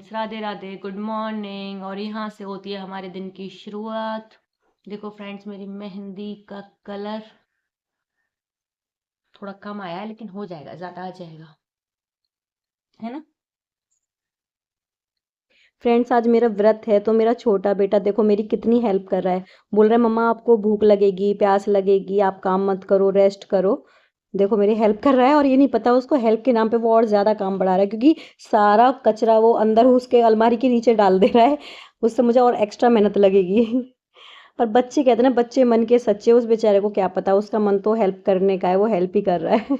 Friends, Radhe Radhe, good morning. और यहाँ से होती है हमारे दिन की शुरुआत। देखो फ्रेंड्स, मेरी मेहंदी का कलर थोड़ा कम आया है, लेकिन हो जाएगा, ज्यादा आ जाएगा, है ना। फ्रेंड्स, आज मेरा व्रत है तो मेरा छोटा बेटा देखो मेरी कितनी हेल्प कर रहा है। बोल रहा है मम्मा आपको भूख लगेगी, प्यास लगेगी, आप काम मत करो, रेस्ट करो। देखो मेरी हेल्प कर रहा है और ये नहीं पता उसको हेल्प के नाम पे वो और ज़्यादा काम बढ़ा रहा है, क्योंकि सारा कचरा वो अंदर उसके अलमारी के नीचे डाल दे रहा है। उससे मुझे और एक्स्ट्रा मेहनत लगेगी। पर बच्चे कहते हैं ना, बच्चे मन के सच्चे, उस बेचारे को क्या पता, उसका मन तो हेल्प करने का है, वो हेल्प ही कर रहा है।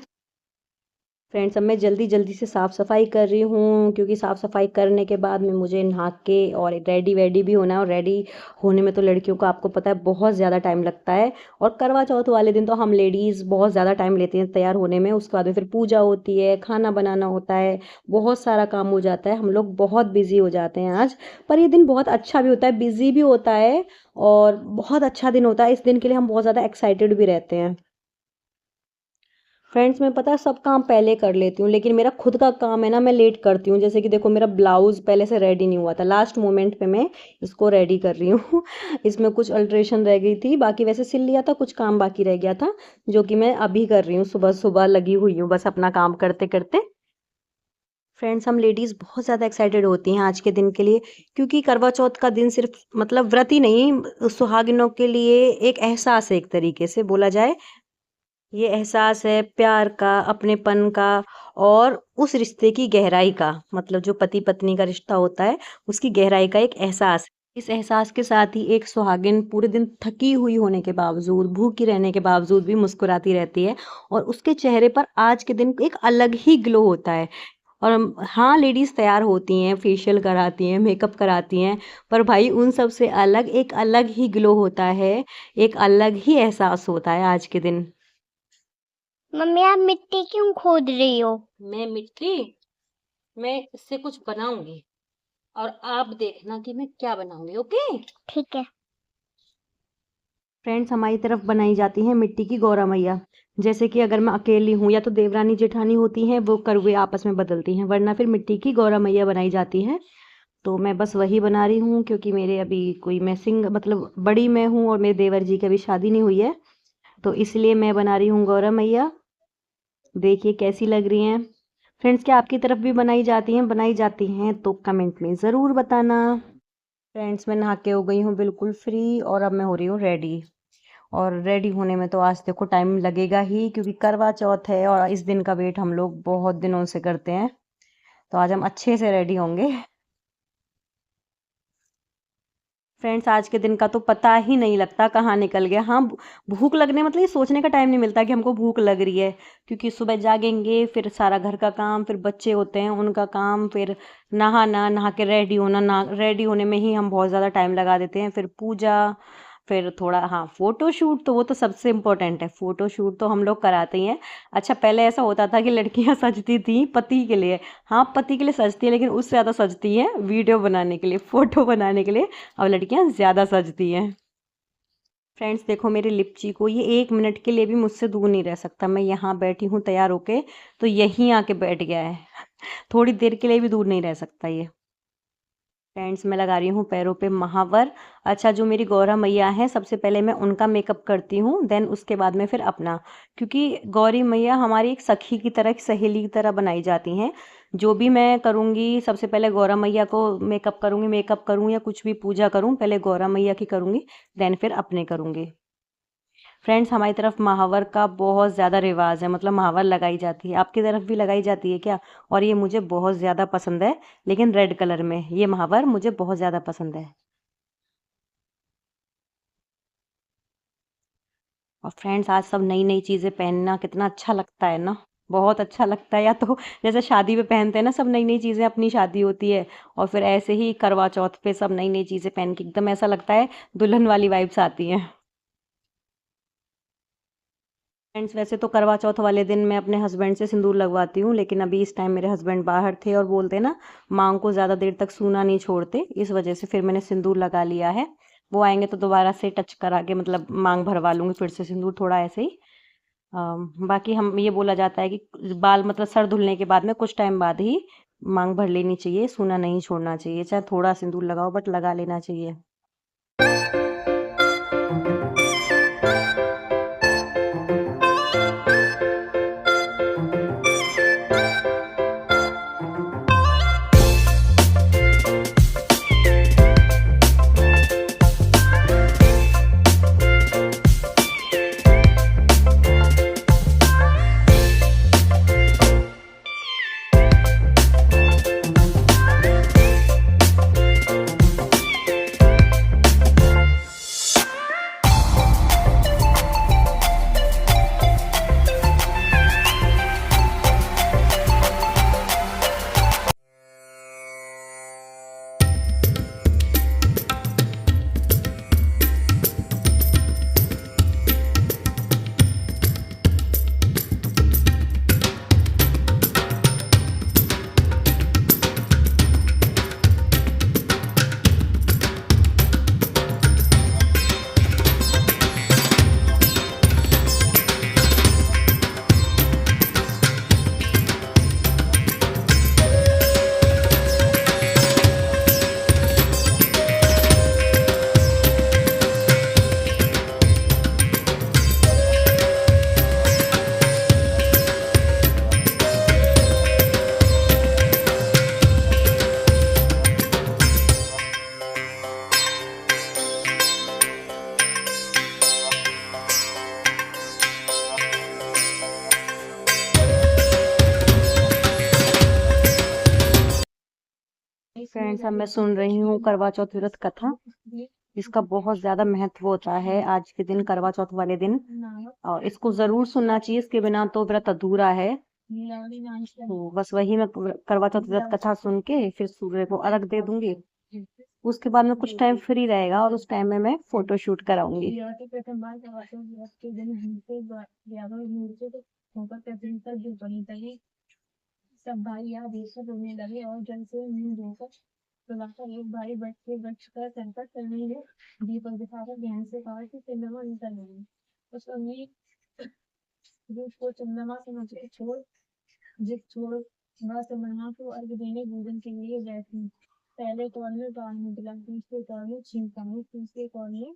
फ्रेंड्स, अब मैं जल्दी जल्दी से साफ़ सफाई कर रही हूँ, क्योंकि साफ़ सफाई करने के बाद में मुझे नहा के और रेडी वेडी भी होना है। और रेडी होने में तो लड़कियों को आपको पता है बहुत ज़्यादा टाइम लगता है। और करवा चौथ वाले दिन तो हम लेडीज़ बहुत ज़्यादा टाइम लेती हैं तैयार होने में। उसके बाद में फिर पूजा होती है, खाना बनाना होता है, बहुत सारा काम हो जाता है, हम लोग बहुत बिजी हो जाते हैं आज। पर ये दिन बहुत अच्छा भी होता है, बिजी भी होता है और बहुत अच्छा दिन होता है। इस दिन के लिए हम बहुत ज़्यादा एक्साइटेड भी रहते हैं। फ्रेंड्स, मैं पता है सब काम पहले कर लेती हूँ, लेकिन मेरा खुद का काम है ना, मैं लेट करती हूँ। जैसे कि देखो मेरा ब्लाउज पहले से रेडी नहीं हुआ था, लास्ट मोमेंट पे मैं इसको रेडी कर रही हूँ। इसमें कुछ अल्ट्रेशन रह गई थी, बाकी वैसे सिल लिया था, कुछ काम बाकी रह गया था जो कि मैं अभी कर रही हूँ। सुबह सुबह लगी हुई हूँ बस अपना काम करते करते। फ्रेंड्स, हम लेडीज़ बहुत ज़्यादा एक्साइटेड होती हैं आज के दिन के लिए, क्योंकि करवा चौथ का दिन सिर्फ मतलब व्रत ही नहीं, सुहागिनों के लिए एक एहसास है, एक तरीके से बोला जाए। ये एहसास है प्यार का, अपनेपन का और उस रिश्ते की गहराई का। मतलब जो पति पत्नी का रिश्ता होता है, उसकी गहराई का एक एहसास। इस एहसास के साथ ही एक सुहागिन पूरे दिन थकी हुई होने के बावजूद, भूखी रहने के बावजूद भी मुस्कुराती रहती है, और उसके चेहरे पर आज के दिन एक अलग ही ग्लो होता है। और हाँ, लेडीज़ तैयार होती हैं, फेशियल कराती हैं, मेकअप कराती हैं, पर भाई उन सब से अलग एक अलग ही ग्लो होता है, एक अलग ही एहसास होता है आज के दिन। मम्मी आप मिट्टी क्यों खोद रही हो? मैं मिट्टी, मैं इससे कुछ बनाऊंगी और आप देखना कि मैं क्या बनाऊंगी। ओके ठीक है। फ्रेंड्स, हमारी तरफ बनाई जाती है मिट्टी की गौरा मैया। जैसे कि अगर मैं अकेली हूँ या तो देवरानी जेठानी होती हैं, वो करुए आपस में बदलती हैं, वरना फिर मिट्टी की गौरा मैया बनाई जाती है। तो मैं बस वही बना रही हूँ, क्योंकि मेरे अभी कोई मैं मतलब बड़ी मैं हूँ और मेरे देवर जी की अभी शादी नहीं हुई है, तो इसलिए मैं बना रही हूँ गौरा मैया। देखिए कैसी लग रही हैं। फ्रेंड्स, क्या आपकी तरफ भी बनाई जाती हैं तो कमेंट में ज़रूर बताना। फ्रेंड्स, मैं नहा के हो गई हूँ बिल्कुल फ्री, और अब मैं हो रही हूँ रेडी। और रेडी होने में तो आज देखो टाइम लगेगा ही, क्योंकि करवा चौथ है और इस दिन का वेट हम लोग बहुत दिनों से करते हैं। तो आज हम अच्छे से रेडी होंगे। फ्रेंड्स, आज के दिन का तो पता ही नहीं लगता कहाँ निकल गया। हाँ, भूख लगने मतलब ये सोचने का टाइम नहीं मिलता कि हमको भूख लग रही है, क्योंकि सुबह जागेंगे, फिर सारा घर का काम, फिर बच्चे होते हैं उनका काम, फिर नहा के रेडी होना, ना रेडी होने में ही हम बहुत ज़्यादा टाइम लगा देते हैं, फिर पूजा, फिर थोड़ा हाँ फोटो शूट, तो वो तो सबसे इम्पोर्टेंट है, फोटो शूट तो हम लोग कराते ही हैं। अच्छा, पहले ऐसा होता था कि लड़कियां सजती थी पति के लिए। हाँ, पति के लिए सजती है, लेकिन उससे ज़्यादा सजती हैं वीडियो बनाने के लिए, फोटो बनाने के लिए। अब लड़कियां ज़्यादा सजती हैं। फ्रेंड्स, देखो मेरे लिपची को, ये 1 मिनट के लिए भी मुझसे दूर नहीं रह सकता। मैं यहाँ बैठी हूँ तैयार होके, तो यहीं आके बैठ गया है। थोड़ी देर के लिए भी दूर नहीं रह सकता ये। फ्रेंड्स, मैं लगा रही हूँ पैरों पे महावर। अच्छा, जो मेरी गौरा मैया हैं, सबसे पहले मैं उनका मेकअप करती हूँ, देन उसके बाद में फिर अपना, क्योंकि गौरी मैया हमारी एक सखी की तरह, एक सहेली की तरह बनाई जाती हैं। जो भी मैं करूँगी, सबसे पहले गौरा मैया को मेकअप करूँगी, मेकअप करूँ या कुछ भी पूजा करूँ, पहले गौरा मैया की करूँगी, देन फिर अपने करूँगी। फ्रेंड्स, हमारी तरफ महावर का बहुत ज़्यादा रिवाज है, मतलब महावर लगाई जाती है। आपकी तरफ भी लगाई जाती है क्या? और ये मुझे बहुत ज़्यादा पसंद है, लेकिन रेड कलर में ये महावर मुझे बहुत ज़्यादा पसंद है। और फ्रेंड्स, आज सब नई नई चीज़ें पहनना कितना अच्छा लगता है ना, बहुत अच्छा लगता है। या तो जैसे शादी पे पहनते हैं ना सब नई नई चीज़ें, अपनी शादी होती है, और फिर ऐसे ही करवा चौथ पे सब नई नई चीज़ें पहन के एकदम ऐसा लगता है दुल्हन वाली वाइब्स आती हैं। फ्रेंड्स, वैसे तो करवा चौथ वाले दिन मैं अपने हस्बैंड से सिंदूर लगवाती हूँ, लेकिन अभी इस टाइम मेरे हस्बैंड बाहर थे, और बोलते हैं ना मांग को ज़्यादा देर तक सूना नहीं छोड़ते, इस वजह से फिर मैंने सिंदूर लगा लिया है। वो आएंगे तो दोबारा से टच करा के मतलब मांग भरवा लूँगी फिर से सिंदूर, थोड़ा ऐसे ही। बाकी हम ये बोला जाता है कि बाल मतलब सर धुलने के बाद में कुछ टाइम बाद ही मांग भर लेनी चाहिए, सूना नहीं छोड़ना चाहिए, चाहे थोड़ा सिंदूर लगाओ बट लगा लेना चाहिए। फ्रेंड्स, अब मैं सुन रही हूँ करवा चौथ व्रत कथा। इसका बहुत ज्यादा महत्व होता है आज के दिन, करवा चौथ वाले दिन, और इसको जरूर सुनना चाहिए, इसके बिना तो व्रत अधूरा है। तो बस वही मैं करवा चौथ व्रत कथा सुन के फिर सूर्य को अर्घ दे दूंगी। उसके बाद में कुछ टाइम फ्री रहेगा और उस टाइम में मैं फोटो शूट कराऊंगी। सब भाई यहाँ बेसुध होने लगे और जल से मुंह धोकर बुलाकर एक भाई बैठ के वृक्ष का संकट करने में दीपक दिखाकर ध्यान से कहा कि चंद्रमा निकल गई। उस अमीर दूध को चंद्रमा समझ के छोड़ वह चंद्रमा को अर्घ देने भोजन के लिए बैठी। पहले कौर में बाल निकला, दूसरे कौर में छींका, तीसरे कौर में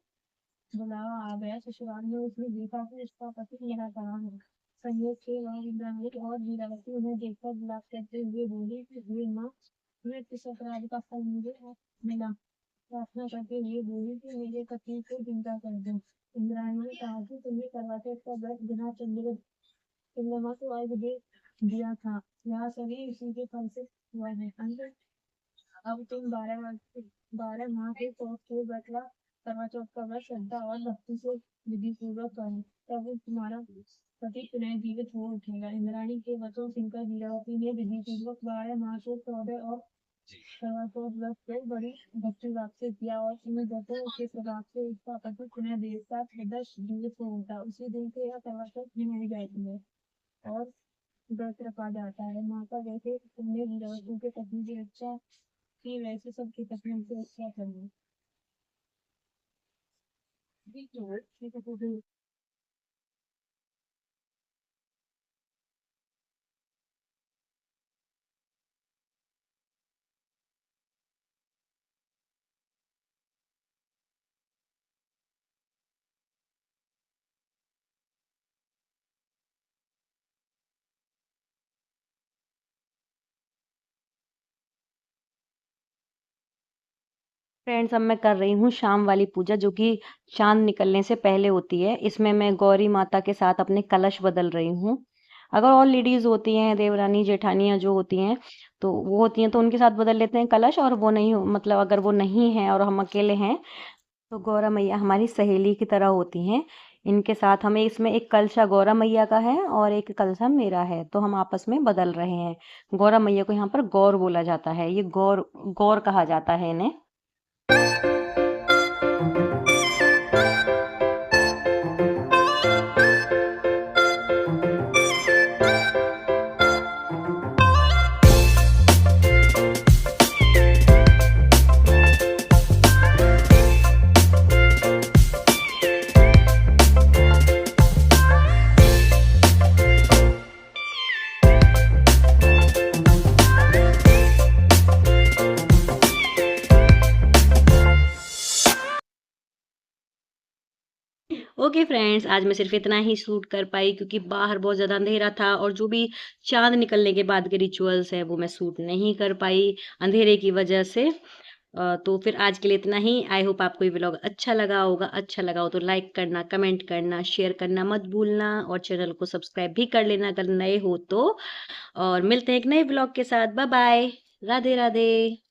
बुलावा आ गया। ससुराल में उसने देखा कि उसका पति यहाँ कहा है। संयोग से वह इंद्राणी और वीरावती उन्हें देखकर विलाप करते हुए बोली कि हे माँ, मृत्यु संक्रांति का फल मुझे मिला। प्रार्थना करते हुए बोली कि मेरे पति को जिंदा कर दो। इंद्राणी ने कहा कि तुम्हें करवा चौथ का व्रत बिना चंद्रमा को अर्घ दे दिया था, यह सभी इसी के फल से हुआ है। अब तुम 12 माह के चौथ के व्रत ला करवा चौथ का व्रत श्रद्धा और भक्ति से विधि पूर्वक करो, तब तुम्हारा पति पुनः जीवित हो उठेगा। इंद्राणी के वचनों सुनकर वीरावती ने विधि पूर्वक 12 माह के 14 और करवा चौथ व्रत को बड़ी भक्ति भाव से किया और उन व्रतों के प्रभाव से उसका पति पुनः देवता हृदय जीवित हो उठा। उसी दिन से यह करवा चौथ मनाई जाती है और व्रत रखा जाता है। माता जैसे तुमने वीरावती के पत्नी की रक्षा की, वैसे सबकी पत्नियों की रक्षा करनी। फ्रेंड्स, अब मैं कर रही हूँ शाम वाली पूजा, जो कि चांद निकलने से पहले होती है। इसमें मैं गौरी माता के साथ अपने कलश बदल रही हूँ। अगर और लेडीज होती हैं, देवरानी जेठानियाँ जो होती हैं, तो वो होती हैं तो उनके साथ बदल लेते हैं कलश, और वो नहीं मतलब अगर वो नहीं हैं और हम अकेले हैं तो गौरा मैया हमारी सहेली की तरह होती हैं। इनके साथ हमें इसमें एक कलशा गौरा मैया का है और एक कलशा मेरा है, तो हम आपस में बदल रहे हैं। गौरा मैया को यहाँ पर गौर बोला जाता है, ये गौर गौर कहा जाता है इन्हें। ओके फ्रेंड्स, आज मैं सिर्फ इतना ही शूट कर पाई क्योंकि बाहर बहुत ज़्यादा अंधेरा था और जो भी चाँद निकलने के बाद के रिचुअल्स है वो मैं शूट नहीं कर पाई अंधेरे की वजह से। तो फिर आज के लिए इतना ही। आई होप आपको ये व्लॉग अच्छा लगा होगा। अच्छा लगा हो तो लाइक करना, कमेंट करना, शेयर करना मत भूलना और चैनल को सब्सक्राइब भी कर लेना अगर नए हो तो। और मिलते हैं एक नए व्लॉग के साथ। Bye bye. राधे राधे।